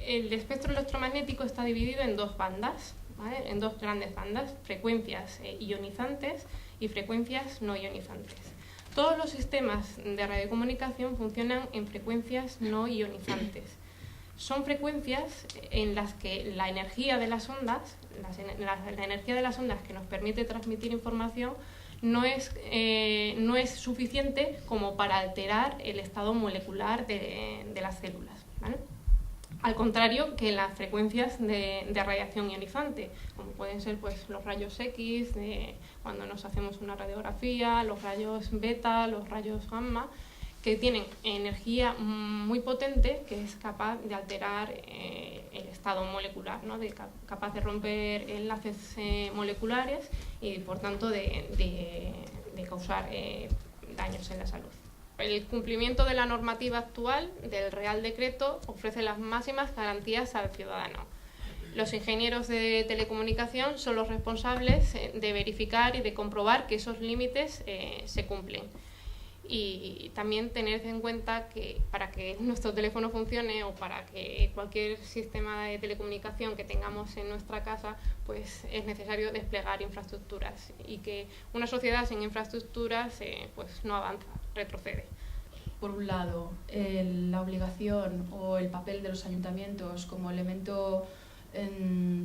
el espectro electromagnético está dividido en dos bandas, ¿vale? En dos grandes bandas, frecuencias ionizantes y frecuencias no ionizantes. Todos los sistemas de radiocomunicación funcionan en frecuencias no ionizantes. Son frecuencias en las que la energía de las ondas, la energía de las ondas que nos permite transmitir información, no es suficiente como para alterar el estado molecular de las células, ¿vale? Al contrario que las frecuencias de radiación ionizante, como pueden ser pues, los rayos X, cuando nos hacemos una radiografía, los rayos beta, los rayos gamma, que tienen energía muy potente que es capaz de alterar el estado molecular, ¿no? Capaz de romper enlaces moleculares y por tanto de causar daños en la salud. El cumplimiento de la normativa actual del Real Decreto ofrece las máximas garantías al ciudadano. Los ingenieros de telecomunicación son los responsables de verificar y de comprobar que esos límites se cumplen. Y también tener en cuenta que para que nuestro teléfono funcione o para que cualquier sistema de telecomunicación que tengamos en nuestra casa, pues es necesario desplegar infraestructuras y que una sociedad sin infraestructuras pues no avanza, retrocede. Por un lado, la obligación o el papel de los ayuntamientos como elemento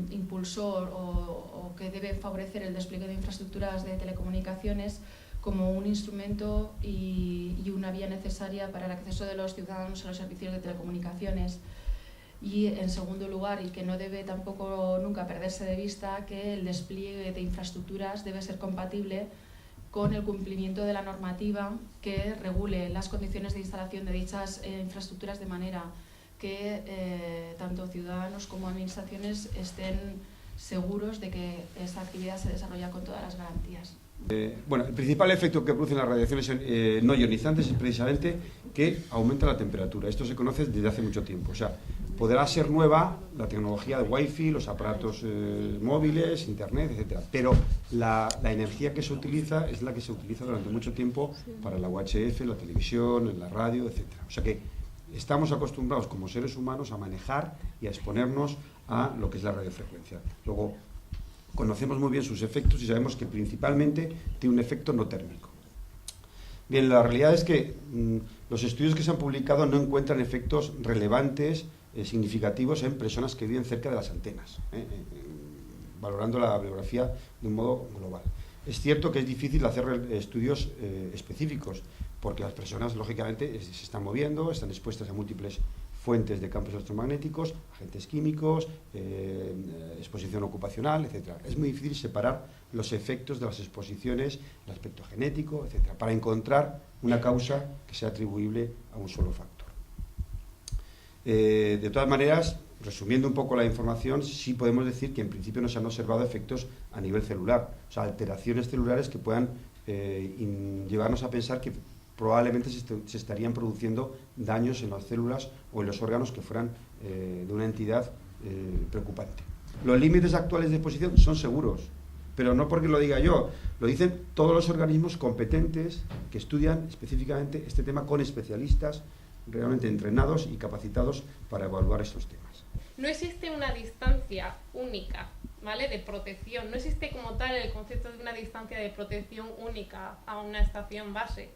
impulsor o que debe favorecer el despliegue de infraestructuras de telecomunicaciones como un instrumento y una vía necesaria para el acceso de los ciudadanos a los servicios de telecomunicaciones. Y en segundo lugar, y que no debe tampoco nunca perderse de vista, que el despliegue de infraestructuras debe ser compatible con el cumplimiento de la normativa que regule las condiciones de instalación de dichas infraestructuras de manera que tanto ciudadanos como administraciones estén seguros de que esta actividad se desarrolla con todas las garantías. Bueno, el principal efecto que producen las radiaciones no ionizantes es precisamente que aumenta la temperatura. Esto se conoce desde hace mucho tiempo. O sea, podrá ser nueva la tecnología de Wi-Fi, los aparatos móviles, Internet, etcétera, pero la energía que se utiliza es la que se utiliza durante mucho tiempo para la UHF, la televisión, la radio, etcétera. O sea que estamos acostumbrados como seres humanos a manejar y a exponernos a lo que es la radiofrecuencia. Luego, conocemos muy bien sus efectos y sabemos que principalmente tiene un efecto no térmico. Bien, la realidad es que los estudios que se han publicado no encuentran efectos relevantes, significativos en personas que viven cerca de las antenas, valorando la bibliografía de un modo global. Es cierto que es difícil hacer estudios específicos, porque las personas, lógicamente, se están moviendo, están expuestas a múltiples fuentes de campos electromagnéticos, agentes químicos, exposición ocupacional, etc. Es muy difícil separar los efectos de las exposiciones, el aspecto genético, etc., para encontrar una causa que sea atribuible a un solo factor. De todas maneras, resumiendo un poco la información, sí podemos decir que en principio no se han observado efectos a nivel celular, o sea, alteraciones celulares que puedan llevarnos a pensar que probablemente se estarían produciendo daños en las células o en los órganos que fueran de una entidad preocupante. Los límites actuales de exposición son seguros, pero no porque lo diga yo, lo dicen todos los organismos competentes que estudian específicamente este tema con especialistas realmente entrenados y capacitados para evaluar estos temas. No existe una distancia única, ¿vale?, de protección, no existe como tal el concepto de una distancia de protección única a una estación base.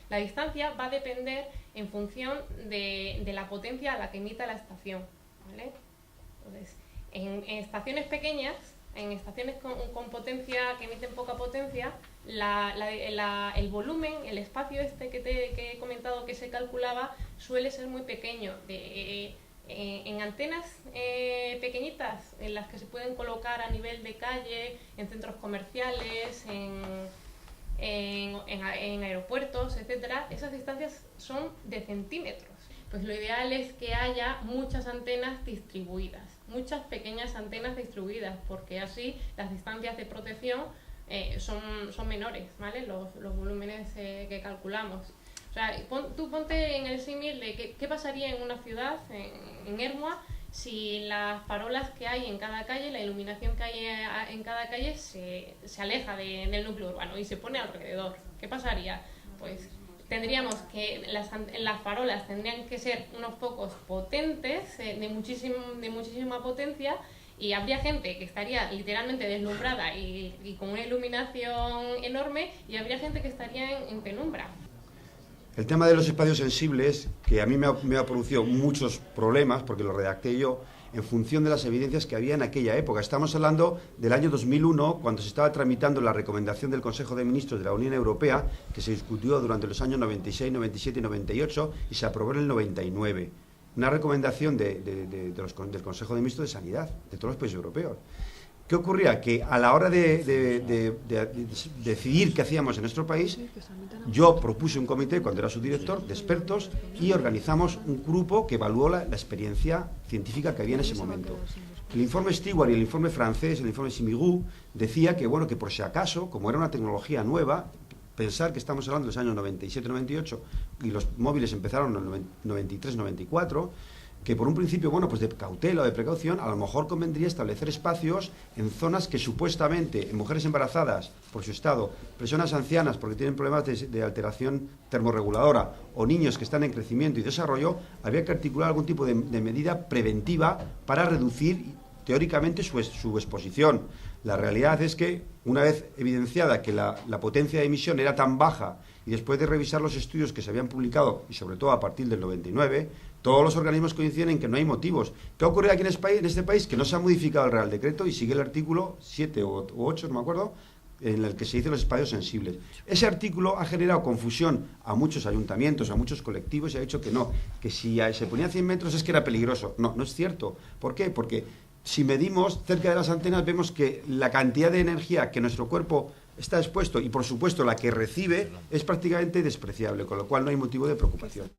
La distancia va a depender en función de la potencia a la que emita la estación, ¿vale? Entonces, en estaciones pequeñas, en estaciones con potencia que emiten poca potencia, el volumen, el espacio este que he comentado que se calculaba suele ser muy pequeño. En antenas pequeñitas, en las que se pueden colocar a nivel de calle, en centros comerciales, en aeropuertos, etcétera, esas distancias son de centímetros. Pues lo ideal es que haya muchas antenas distribuidas, muchas pequeñas antenas distribuidas, porque así las distancias de protección son menores, ¿vale?, los volúmenes que calculamos. O sea, tú ponte en el símil de qué pasaría en una ciudad, en Ermua, si las farolas que hay en cada calle, la iluminación que hay en cada calle se aleja del núcleo urbano y se pone alrededor. ¿Qué pasaría? Pues tendríamos que las farolas tendrían que ser unos focos potentes, de muchísima potencia, y habría gente que estaría literalmente deslumbrada y con una iluminación enorme, y habría gente que estaría en penumbra. El tema de los espacios sensibles, que a mí me ha producido muchos problemas, porque lo redacté yo, en función de las evidencias que había en aquella época. Estamos hablando del año 2001, cuando se estaba tramitando la recomendación del Consejo de Ministros de la Unión Europea, que se discutió durante los años 96, 97 y 98, y se aprobó en el 99. Una recomendación del Consejo de Ministros de Sanidad, de todos los países europeos. ¿Qué ocurría? Que a la hora de decidir qué hacíamos en nuestro país, yo propuse un comité, cuando era su director, de expertos, y organizamos un grupo que evaluó la experiencia científica que había en ese momento. El informe Stewart y el informe francés, el informe Simigou, decía que, bueno, que por si acaso, como era una tecnología nueva, pensar que estamos hablando de los años 97-98 y los móviles empezaron en el 93-94, que por un principio, bueno, pues de cautela o de precaución, a lo mejor convendría establecer espacios en zonas que supuestamente, en mujeres embarazadas por su estado, personas ancianas porque tienen problemas de alteración termorreguladora, o niños que están en crecimiento y desarrollo, había que articular algún tipo de medida preventiva para reducir teóricamente su exposición. La realidad es que, una vez evidenciada que la potencia de emisión era tan baja, y después de revisar los estudios que se habían publicado, y sobre todo a partir del 99, todos los organismos coinciden en que no hay motivos. ¿Qué ocurre aquí en este país? Que no se ha modificado el Real Decreto y sigue el artículo 7 u 8, no me acuerdo, en el que se dice los espacios sensibles. Ese artículo ha generado confusión a muchos ayuntamientos, a muchos colectivos, y ha dicho que no, que si se ponía 100 metros es que era peligroso. No, no es cierto. ¿Por qué? Porque si medimos cerca de las antenas vemos que la cantidad de energía que nuestro cuerpo está expuesto, y por supuesto la que recibe, es prácticamente despreciable, con lo cual no hay motivo de preocupación.